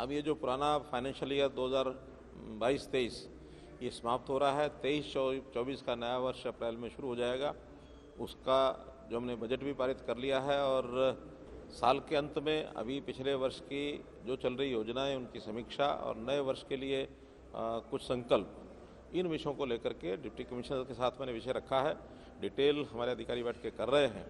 अब ये जो पुराना फाइनेंशियल ईयर 2022-23 ये समाप्त हो रहा है। 23-24 का नया वर्ष अप्रैल में शुरू हो जाएगा। उसका जो हमने बजट भी पारित कर लिया है और साल के अंत में अभी पिछले वर्ष की जो चल रही योजनाएं उनकी समीक्षा और नए वर्ष के लिए कुछ संकल्प, इन विषयों को लेकर के डिप्टी कमिश्नर के साथ मैंने विषय रखा है। डिटेल हमारे अधिकारी बैठ के कर रहे हैं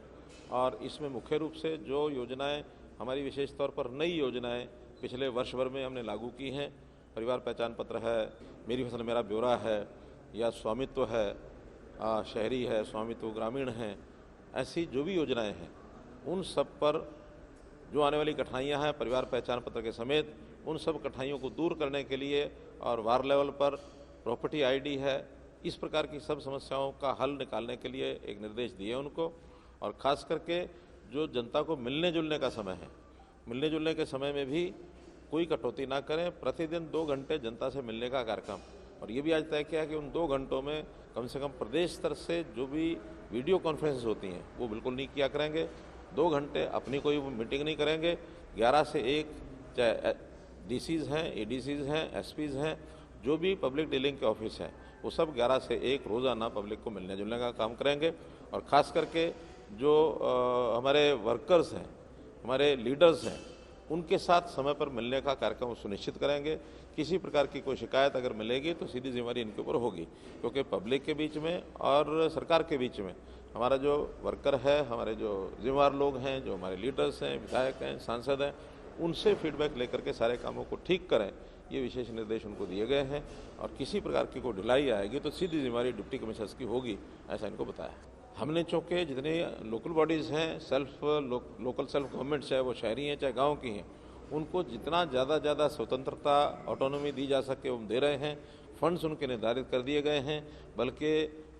और इसमें मुख्य रूप से जो योजनाएं हमारी विशेष तौर पर नई योजनाएं पिछले वर्ष भर में हमने लागू की हैं, परिवार पहचान पत्र है, मेरी फसल मेरा ब्यौरा है, या स्वामित्व है, शहरी है, स्वामित्व ग्रामीण है, ऐसी जो भी योजनाएं हैं उन सब पर जो आने वाली कठिनाइयां हैं परिवार पहचान पत्र के समेत, उन सब कठिनाइयों को दूर करने के लिए और वार्ड लेवल पर प्रॉपर्टी आईडी है, इस प्रकार की सब समस्याओं का हल निकालने के लिए एक निर्देश दिए उनको। और ख़ास करके जो जनता को मिलने जुलने का समय है, मिलने जुलने के समय में भी कोई कटौती ना करें। प्रतिदिन 2 घंटे जनता से मिलने का कार्यक्रम, और ये भी आज तय किया कि उन 2 घंटों में कम से कम प्रदेश स्तर से जो भी वीडियो कॉन्फ्रेंस होती हैं वो बिल्कुल नहीं किया करेंगे। 2 घंटे अपनी कोई मीटिंग नहीं करेंगे। 11 से 1 चाहे डीसीज हैं, एडीसीज हैं, एसपीज हैं, जो भी पब्लिक डीलिंग के ऑफिस हैं वो सब 11 से 1 रोज़ाना पब्लिक को मिलने जुलने का काम करेंगे। और ख़ास करके जो हमारे वर्कर्स हैं, हमारे लीडर्स हैं, उनके साथ समय पर मिलने का कार्यक्रम सुनिश्चित करेंगे। किसी प्रकार की कोई शिकायत अगर मिलेगी तो सीधी जिम्मेदारी इनके ऊपर होगी, क्योंकि पब्लिक के बीच में और सरकार के बीच में हमारा जो वर्कर है, हमारे जो जिम्मेदार लोग हैं, जो हमारे लीडर्स हैं, विधायक हैं, सांसद हैं, उनसे फीडबैक लेकर के सारे कामों को ठीक करें, ये विशेष निर्देश उनको दिए गए हैं। और किसी प्रकार की कोई ढिलाई आएगी तो सीधी जिम्मेदारी डिप्टी कमिश्नर्स की होगी, ऐसा इनको बताया। हमने चूँकि जितने लोकल बॉडीज़ हैं, लोकल सेल्फ गवर्नमेंट, चाहे वो शहरी हैं चाहे गांव की हैं, उनको जितना ज़्यादा स्वतंत्रता, ऑटोनॉमी दी जा सके वो हम दे रहे हैं। फंड्स उनके निर्धारित कर दिए गए हैं, बल्कि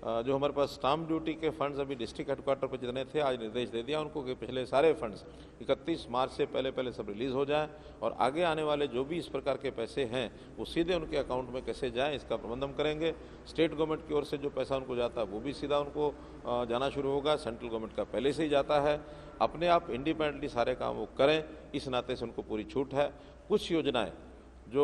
जो हमारे पास स्टाम्प ड्यूटी के फंड्स अभी डिस्ट्रिक्ट हेडक्वार्टर पर जितने थे, आज निर्देश दे दिया उनको कि पिछले सारे फंड्स 31 मार्च से पहले सब रिलीज़ हो जाएं, और आगे आने वाले जो भी इस प्रकार के पैसे हैं वो सीधे उनके अकाउंट में कैसे जाएं, इसका प्रबंध हम करेंगे। स्टेट गवर्नमेंट की ओर से जो पैसा उनको जाता है वो भी सीधा उनको जाना शुरू होगा। सेंट्रल गवर्नमेंट का पहले से ही जाता है। अपने आप इंडिपेंडेंटली सारे काम वो करें, इस नाते से उनको पूरी छूट है। कुछ योजनाएं जो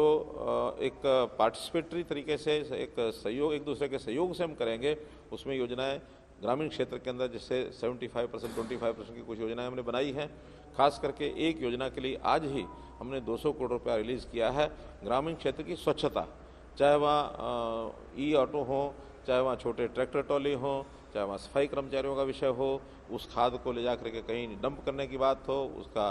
एक पार्टिसिपेटरी तरीके से, एक सहयोग, एक दूसरे के सहयोग से हम करेंगे, उसमें योजनाएं ग्रामीण क्षेत्र के अंदर जैसे 75%, 25% की कुछ योजनाएं हमने बनाई हैं। खास करके एक योजना के लिए आज ही हमने 200 करोड़ रुपया रिलीज़ किया है। ग्रामीण क्षेत्र की स्वच्छता, चाहे वहाँ ई ऑटो हो, चाहे वहाँ छोटे ट्रैक्टर ट्रॉली हो, चाहे वहाँ सफाई कर्मचारियों का विषय हो, उस खाद को ले जा करके कहीं डंप करने की बात हो, उसका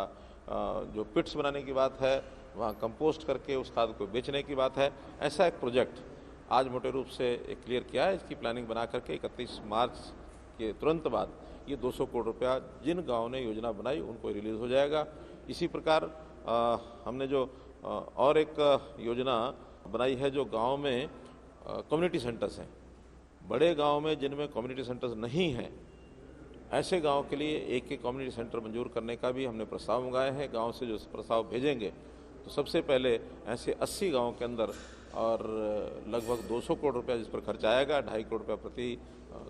जो पिट्स बनाने की बात है, वहाँ कंपोस्ट करके उस खाद को बेचने की बात है। ऐसा एक प्रोजेक्ट आज मोटे रूप से क्लियर किया है। इसकी प्लानिंग बना करके 31 मार्च के तुरंत बाद ये 200 करोड़ रुपया जिन गाँव ने योजना बनाई उनको रिलीज़ हो जाएगा। इसी प्रकार हमने जो और एक योजना बनाई है, जो गाँव में कम्युनिटी सेंटर्स हैं, बड़े गाँव में जिनमें कम्युनिटी सेंटर्स नहीं हैं, ऐसे गांव के लिए एक कम्युनिटी सेंटर मंजूर करने का भी हमने प्रस्ताव मंगाए हैं। गांव से जो प्रस्ताव भेजेंगे तो सबसे पहले ऐसे 80 गांव के अंदर, और लगभग 200 करोड़ रुपया जिस पर खर्च आएगा, 2.5 करोड़ रुपया प्रति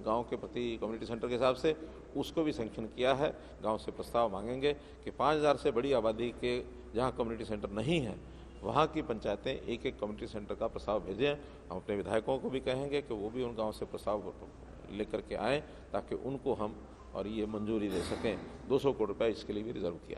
गांव के प्रति कम्युनिटी सेंटर के हिसाब से, उसको भी सैंक्शन किया है। गांव से प्रस्ताव मांगेंगे कि 5000 से बड़ी आबादी के जहां कम्युनिटी सेंटर नहीं है वहाँ की पंचायतें एक कम्युनिटी सेंटर का प्रस्ताव भेजें। हम अपने विधायकों को भी कहेंगे कि वो भी उन गाँव से प्रस्ताव लेकर के आएँ, ताकि उनको हम और ये मंजूरी दे सकें। 200 करोड़ रुपये इसके लिए भी रिजर्व किया है।